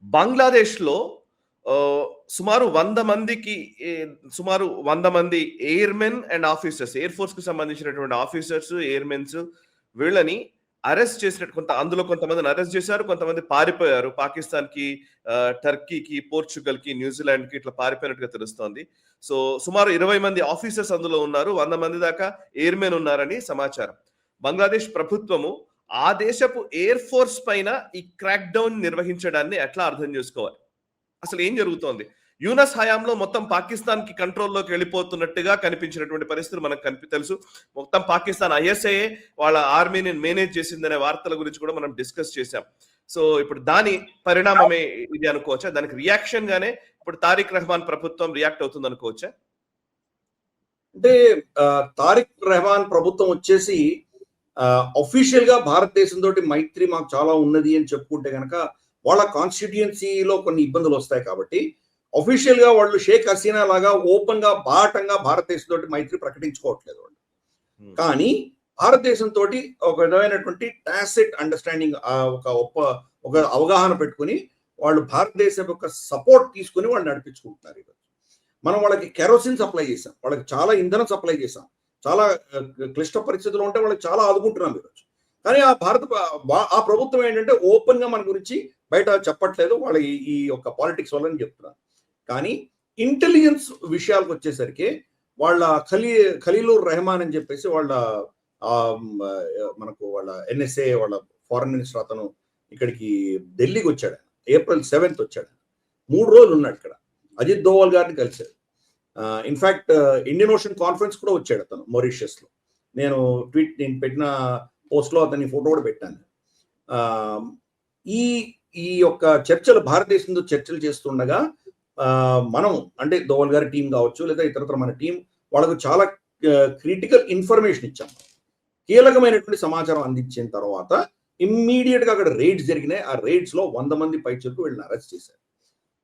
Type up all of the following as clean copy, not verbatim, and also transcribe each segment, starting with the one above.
బంగ్లాదేశ్‌లో సుమారు 100 మందికి సుమారు 100 మంది ఎయిర్‌మెన్ అండ్ ఆఫీసర్స్, ఎయిర్ ఫోర్స్‌కి సంబంధించినటువంటి ఆఫీసర్స్, ఎయిర్‌మెన్స్ వీళ్ళని అరెస్ట్ చేసినట్టు అందులో కొంతమందిని అరెస్ట్ చేశారు. కొంతమంది పారిపోయారు. పాకిస్తాన్‌కి, టర్కీకి, పోర్చుగల్‌కి, న్యూజిలాండ్‌కి ఇట్లా పారిపోయినట్టుగా తెలుస్తోంది. సో, సుమారు 20 మంది ఆఫీసర్స్ అందులో ఉన్నారు. 100 మంది దాకా ఎయిర్‌మెన్ ఉన్నారని సమాచారం. బంగ్లాదేశ్ ప్రభుత్వము ఆ దేశపు ఎయిర్ ఫోర్స్ పైన ఈ క్రాక్ డౌన్ నిర్వహించడాన్ని ఎట్లా అర్థం చేసుకోవాలి? అసలు ఏం జరుగుతోంది? యూనస్ హయాంలో మొత్తం పాకిస్తాన్‌కి కంట్రోల్‌లోకి వెళ్ళిపోతున్నట్టుగా కనిపించినటువంటి పరిస్థితులు మనకు తెలుసు. మొత్తం పాకిస్తాన్ ఐఎస్ఐ వాళ్ళ ఆర్మీని మేనేజ్ చేసిందనే వార్తల గురించి కూడా మనం డిస్కస్ చేశాం. సో, ఇప్పుడు దాని పరిణామమే ఇది అనుకోవచ్చా? దానికి రియాక్షన్ గానే ఇప్పుడు తారిక్ రెహమాన్ ప్రభుత్వం రియాక్ట్ అవుతుంది అనుకోవచ్చా? అంటే తారిక్ రెహమాన్ ప్రభుత్వం వచ్చేసి అఫీషియల్ గా భారతదేశం తోటి మైత్రి మాకు చాలా ఉన్నది అని చెప్పుకుంటే కనుక వాళ్ళ కాన్స్టిట్యుయెన్సీలో కొన్ని ఇబ్బందులు వస్తాయి కాబట్టి అఫీషియల్ గా వాళ్ళు షేక్ హసీనా లాగా ఓపెన్ గా బాటంగా భారతదేశం తోటి మైత్రి ప్రకటించుకోవట్లేదు వాళ్ళు. కానీ భారతదేశం తోటి ఒక విధమైనటువంటి టాసిట్ అండర్స్టాండింగ్, ఒక అవగాహన పెట్టుకుని వాళ్ళు భారతదేశం యొక్క సపోర్ట్ తీసుకుని వాళ్ళు నడిపించుకుంటున్నారు. ఈరోజు మనం వాళ్ళకి కెరోసిన్ సప్లై చేసాం, వాళ్ళకి చాలా ఇంధనం సప్లై చేసాం, చాలా క్లిష్ట పరిస్థితులు ఉంటే వాళ్ళకి చాలా ఆదుకుంటున్నాం ఈరోజు. కానీ ఆ ప్రభుత్వం ఏంటంటే ఓపెన్ గా మన గురించి బయట చెప్పట్లేదు, వాళ్ళ ఈ యొక్క పాలిటిక్స్ వల్ల చెప్తున్నారు. కానీ ఇంటెలిజెన్స్ విషయాలకు వచ్చేసరికి వాళ్ళ ఖలీలుర్ రెహమాన్ అని చెప్పేసి వాళ్ళ వాళ్ళ ఎన్ఎస్ఏ వాళ్ళ ఫారెన్ మినిస్టర్ అతను ఇక్కడికి ఢిల్లీకి వచ్చాడు. April 7th వచ్చాడు. 3 రోజులు ఉన్నాడు ఇక్కడ. అజిత్ దోవల్ గారిని కలిశాడు. ఇన్ఫాక్ట్ ఇండియన్ ఓషన్ కాన్ఫరెన్స్ కూడా వచ్చాడు అతను మారిషియస్ లో. నేను పెట్టిన పోస్ట్ లో అతని ఫోటో కూడా పెట్టాను. ఈ యొక్క చర్చలు భారతదేశంతో చర్చలు చేస్తుండగా మనం అంటే దోవల్ గారి టీం కావచ్చు లేదా ఇతరత్ర మన టీం వాళ్ళకు చాలా క్రిటికల్ ఇన్ఫర్మేషన్ ఇచ్చాం. కీలకమైనటువంటి సమాచారం అందించిన తర్వాత ఇమ్మీడియట్ గా అక్కడ రైడ్స్ జరిగినాయి. ఆ రైడ్స్ లో 100 మంది పైచలకు వీళ్ళని అరెస్ట్ చేశారు.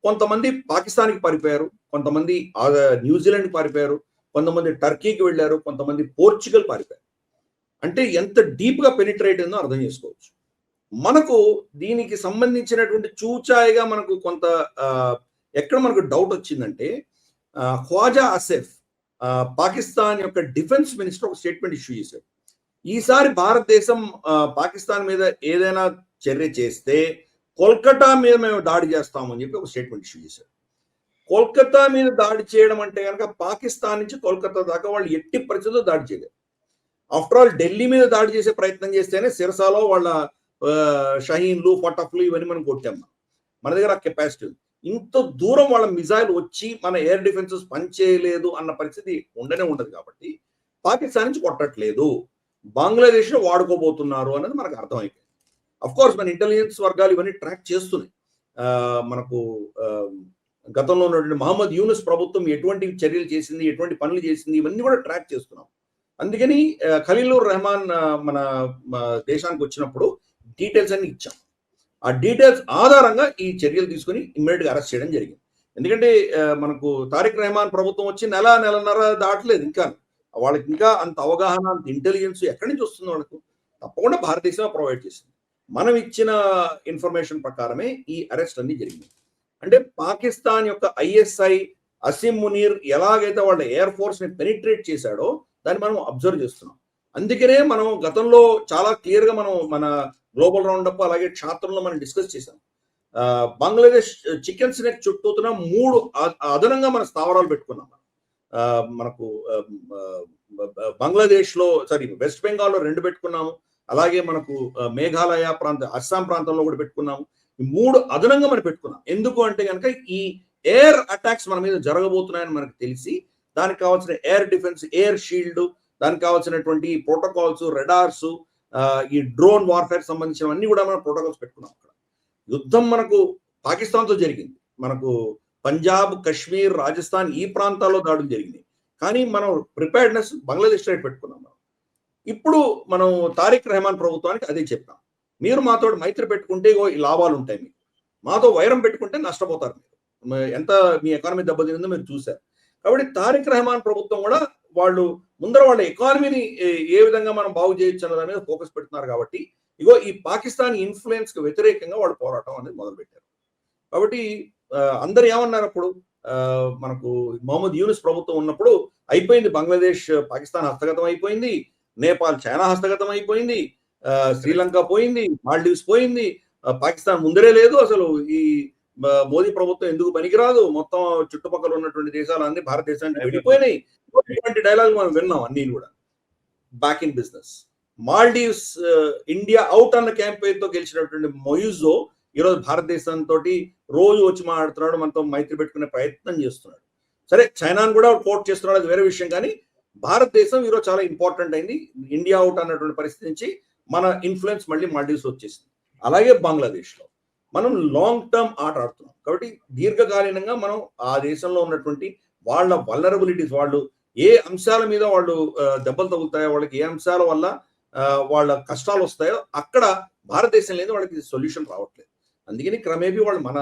కొంతమంది పాకిస్తాన్కి పారిపోయారు, కొంతమంది న్యూజిలాండ్కి పారిపోయారు, కొంతమంది టర్కీకి వెళ్ళారు, కొంతమంది పోర్చుగల్ పారిపోయారు. అంటే ఎంత డీప్ గా పెనిట్రేట్ అయిందో అర్థం చేసుకోవచ్చు. మనకు దీనికి సంబంధించినటువంటి చూచాయిగా మనకు కొంత ఎక్కడ మనకు డౌట్ వచ్చిందంటే ఖ్వాజా ఆసిఫ్ పాకిస్తాన్ యొక్క డిఫెన్స్ మినిస్టర్ ఒక స్టేట్మెంట్ ఇష్యూ చేశాడు. ఈసారి భారతదేశం పాకిస్తాన్ మీద ఏదైనా చర్య చేస్తే కోల్కతా మీద మేము దాడి చేస్తామని చెప్పి ఒక స్టేట్మెంట్ ఇష్యూ చేశారు. కోల్కతా మీద దాడి చేయడం అంటే కనుక పాకిస్తాన్ నుంచి కోల్కతా దాకా వాళ్ళు ఎట్టి పరిస్థితుల్లో దాడి చేయలేరు. ఆఫ్టర్ ఆల్ ఢిల్లీ మీద దాడి చేసే ప్రయత్నం చేస్తేనే సిరసాలో వాళ్ళ షహీన్లు, ఫటఫ్లు ఇవన్నీ మనం కొట్టాం. మన దగ్గర ఆ కెపాసిటీ ఉంది. ఇంత దూరం వాళ్ళ మిజైల్ వచ్చి మన ఎయిర్ డిఫెన్సెస్ పనిచేయలేదు అన్న పరిస్థితి ఉండదు కాబట్టి పాకిస్తాన్ నుంచి కొట్టట్లేదు, బంగ్లాదేశ్ లో వాడుకోబోతున్నారు అన్నది మనకు అర్థమైపోయింది. అఫ్ కోర్స్ మన ఇంటెలిజెన్స్ వర్గాలు ఇవన్నీ ట్రాక్ చేస్తున్నాయి. మనకు గతంలో ఉన్నటువంటి మహమ్మద్ యూనుస్ ప్రభుత్వం ఎటువంటి చర్యలు చేసింది, ఎటువంటి పనులు చేసింది, ఇవన్నీ కూడా ట్రాక్ చేస్తున్నాం. అందుకని ఖలీలుర్ రెహమాన్ మన దేశానికి వచ్చినప్పుడు డీటెయిల్స్ అన్ని ఇచ్చాం. ఆ డీటెయిల్స్ ఆధారంగా ఈ చర్యలు తీసుకుని ఇమ్మీడియట్ గా అరెస్ట్ చేయడం జరిగింది. ఎందుకంటే మనకు తారిక్ రెహమాన్ ప్రభుత్వం వచ్చి నెలన్నర దాటలేదు. ఇంకా వాళ్ళకి ఇంకా అంత అవగాహన, అంత ఇంటెలిజెన్స్ ఎక్కడి నుంచి వస్తుంది వాళ్ళకు? తప్పకుండా భారతదేశం ప్రొవైడ్ చేసింది. మనం ఇచ్చిన ఇన్ఫర్మేషన్ ప్రకారమే ఈ అరెస్ట్ అన్ని జరిగింది. అంటే పాకిస్తాన్ యొక్క ఐఎస్ఐ అసీం మునీర్ ఎలాగైతే వాళ్ళ ఎయిర్ ఫోర్స్ ని పెనిట్రేట్ చేశాడో దాన్ని మనం అబ్జర్వ్ చేస్తున్నాం. అందుకనే మనం గతంలో చాలా క్లియర్ గా మనం మన గ్లోబల్ రౌండప్ అలాగే క్షాత్రంలో మనం డిస్కస్ చేసాం. బంగ్లాదేశ్ చికెన్ స్నెక్ చుట్టూతున్న 3 అదనంగా మన స్థావరాలు పెట్టుకున్నాం. మనకు బంగ్లాదేశ్ లో వెస్ట్ బెంగాల్ లో 2 పెట్టుకున్నాము. అలాగే మనకు మేఘాలయ అస్సాం ప్రాంతంలో కూడా పెట్టుకున్నాము. 3 అదనంగా మనం పెట్టుకున్నాం. ఎందుకు అంటే కనుక ఈ ఎయిర్ అటాక్స్ మన మీద జరగబోతున్నాయని మనకు తెలిసి దానికి కావాల్సిన ఎయిర్ డిఫెన్స్, ఎయిర్ షీల్డ్, దానికి కావాల్సినటువంటి ప్రోటోకాల్స్, రెడార్స్, ఈ డ్రోన్ వార్ఫేర్ సంబంధించినవన్నీ కూడా మనం ప్రోటోకాల్స్ పెట్టుకున్నాం. అక్కడ యుద్ధం మనకు పాకిస్తాన్తో జరిగింది. మనకు పంజాబ్, కశ్మీర్, రాజస్థాన్ ఈ ప్రాంతాల్లో దాడులు జరిగినాయి. కానీ మనం ప్రిపేర్డ్నెస్ బంగ్లాదేశ్ సైడ్ పెట్టుకున్నాం. ఇప్పుడు మనం తారిక్ రెహమాన్ ప్రభుత్వానికి అదే చెప్పాం. మీరు మాతో మైత్రి పెట్టుకుంటే ఈ లాభాలు ఉంటాయి, మీకు మాతో వైరం పెట్టుకుంటే నష్టపోతారు. మీరు ఎంత మీ ఎకానమీ దెబ్బతిందో మీరు చూశారు. కాబట్టి తారిక్ రెహమాన్ ప్రభుత్వం కూడా వాళ్ళు ముందర వాళ్ళ ఎకానమీని ఏ విధంగా మనం బాగు చేయొచ్చు అన్న దాని మీద ఫోకస్ పెడుతున్నారు. కాబట్టి ఈ పాకిస్తాన్ ఇన్ఫ్లుయెన్స్ కు వ్యతిరేకంగా వాళ్ళు పోరాటం అనేది మొదలుపెట్టారు. కాబట్టి అందరు ఏమన్నారు అప్పుడు మనకు మొహమ్మద్ యూనుస్ ప్రభుత్వం ఉన్నప్పుడు అయిపోయింది, బంగ్లాదేశ్ పాకిస్తాన్ హస్తగతం అయిపోయింది, నేపాల్ చైనా హస్తగతం అయిపోయింది, శ్రీలంక పోయింది, మాల్డీవ్స్ పోయింది, పాకిస్తాన్ ముందరే లేదు, అసలు ఈ మోదీ ప్రభుత్వం ఎందుకు పనికిరాదు, మొత్తం చుట్టుపక్కల ఉన్నటువంటి దేశాలన్నీ భారతదేశానికి వెళ్ళిపోయినాయి. ఇటువంటి డైలాగ్ మనం విన్నాం అన్ని కూడా. Back in business. Maldives India out అన్న క్యాంపెయిన్ తో గెలిచినటువంటి మొయిజో ఈరోజు భారతదేశంతో రోజు వచ్చి మాట్లాడుతున్నాడు, మనతో మైత్రి పెట్టుకునే ప్రయత్నం చేస్తున్నాడు. సరే, చైనాను కూడా కోట్ చేస్తున్నాడు, అది వేరే విషయం. కానీ భారతదేశం ఈరోజు చాలా ఇంపార్టెంట్ అయింది. ఇండియా అవుట్ అన్నటువంటి పరిస్థితి నుంచి మన ఇన్ఫ్లుయెన్స్ మళ్ళీ మాల్డీవ్స్ వచ్చేసింది. అలాగే బంగ్లాదేశ్ లో మనం లాంగ్ టర్మ్ ఆట ఆడుతున్నాం. కాబట్టి దీర్ఘకాలీనంగా మనం ఆ దేశంలో ఉన్నటువంటి వాళ్ళ వల్నరబిలిటీస్, వాళ్ళు ఏ అంశాల మీద వాళ్ళు దెబ్బలు తగులుతాయో, వాళ్ళకి ఏ అంశాల వల్ల వాళ్ళ కష్టాలు వస్తాయో అక్కడ భారతదేశం లేదు, వాళ్ళకి సొల్యూషన్ రావట్లేదు. అందుకని క్రమేపీ వాళ్ళు మన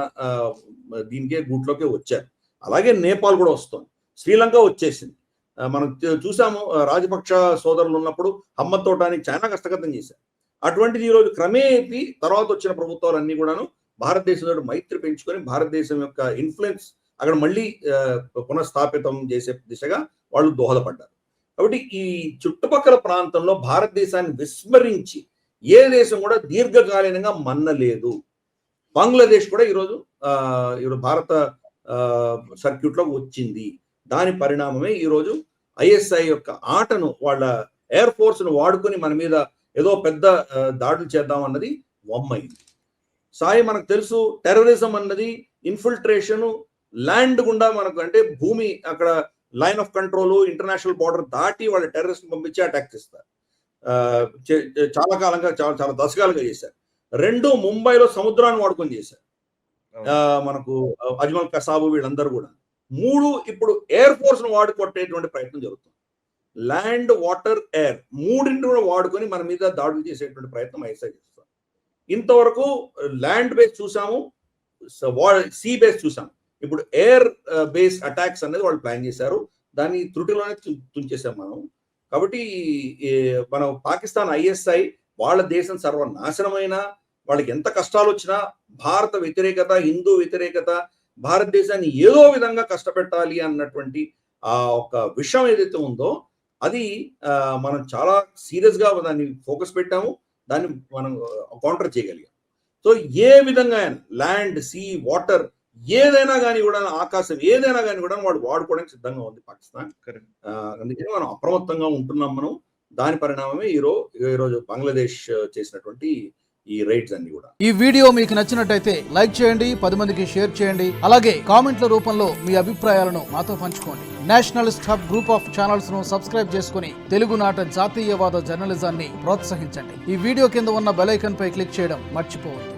దీనికే గూట్లోకే వచ్చారు. అలాగే నేపాల్ కూడా వస్తుంది, శ్రీలంక వచ్చేసింది. మనం చూసాము, రాజపక్ష సోదరులు ఉన్నప్పుడు హమ్మద్ తోటానికి చైనా హస్తగతం చేశారు. అటువంటిది ఈరోజు క్రమేపీ తర్వాత వచ్చిన ప్రభుత్వాలన్నీ కూడాను భారతదేశంతో మైత్రి పెంచుకొని భారతదేశం యొక్క ఇన్ఫ్లుయెన్స్ అక్కడ మళ్ళీ పునఃస్థాపితం చేసే దిశగా వాళ్ళు దోహదపడ్డారు. కాబట్టి ఈ చుట్టుపక్కల ప్రాంతంలో భారతదేశాన్ని విస్మరించి ఏ దేశం కూడా దీర్ఘకాలీనంగా మన్నలేదు. బంగ్లాదేశ్ కూడా ఈరోజు భారత సర్క్యూట్ లో వచ్చింది. దాని పరిణామమే ఈరోజు ఐఎస్ఐ యొక్క ఆటను, వాళ్ళ ఎయిర్ ఫోర్స్ ను వాడుకొని మన మీద ఏదో పెద్ద దాడులు చేద్దాం అన్నది వమ్మైంది. సాయి, మనకు తెలుసు టెర్రరిజం అన్నది ఇన్ఫిల్ట్రేషన్ ల్యాండ్ గుండా, మనకు అంటే భూమి అక్కడ line of control, international border దాటి వాళ్ళ టెర్రరిస్ట్ పంపించి అటాక్ చేస్తారు. చాలా కాలంగా చాలా దశకాలుగా చేశారు. రెండు, ముంబైలో సముద్రాన్ని వాడుకొని చేశారు, మనకు అజ్మల్ కసాబు వీళ్ళందరూ కూడా. మూడు, ఇప్పుడు ఎయిర్ ఫోర్స్ ను వాడుకొట్టేటువంటి ప్రయత్నం జరుగుతుంది. ల్యాండ్, వాటర్, ఎయిర్ మూడింటి కూడా వాడుకొని మన మీద దాడులు చేసేటువంటి ప్రయత్నం ఐఎస్ఐ చేస్తారు. ఇంతవరకు ల్యాండ్ బేస్ చూసాము, సీ బేస్ చూసాము, ఇప్పుడు ఎయిర్ బేస్ అటాక్స్ అనేది వాళ్ళు ప్లాన్ చేశారు. దాన్ని త్రుటిలోనే తుంచేసాం మనం. కాబట్టి మనం పాకిస్తాన్ ఐఎస్ఐ వాళ్ళ దేశం సర్వనాశనమైన, వాళ్ళకి ఎంత కష్టాలు వచ్చినా భారత వ్యతిరేకత, హిందూ వ్యతిరేకత, భారతదేశాన్ని ఏదో విధంగా కష్టపెట్టాలి అన్నటువంటి ఆ ఒక విషయం ఏదైతే ఉందో అది మనం చాలా సీరియస్ గా దాన్ని ఫోకస్ పెట్టాము, దాన్ని మనం కౌంటర్ చేయగలిగాం. సో ఏ విధంగా ల్యాండ్, సీ, వాటర్ ఏదైనా కానీ కూడా, ఆకాశం ఏదైనా కానీ కూడా వాడు వాడుకోవడానికి సిద్ధంగా ఉంది పాకిస్తాన్. అందుకని మనం అప్రమత్తంగా ఉంటున్నాం. మనం దాని పరిణామమే ఈరోజు బంగ్లాదేశ్ చేసినటువంటి ఈ రైడ్స్ అన్ని కూడా. ఈ వీడియో మీకు నచ్చినట్టయితే లైక్ చేయండి, 10 మందికి షేర్ చేయండి. అలాగే కామెంట్ల రూపంలో మీ అభిప్రాయాలను మాతో పంచుకోండి. Nationalist hub group of channels ను సబ్స్క్రైబ్ చేసుకుని తెలుగునాట జాతీయవాద జర్నలిజాన్ని ప్రోత్సహించండి. ఈ వీడియో కింద ఉన్న బెల్ ఐకాన్ పై క్లిక్ చేయడం మర్చిపోవద్దు.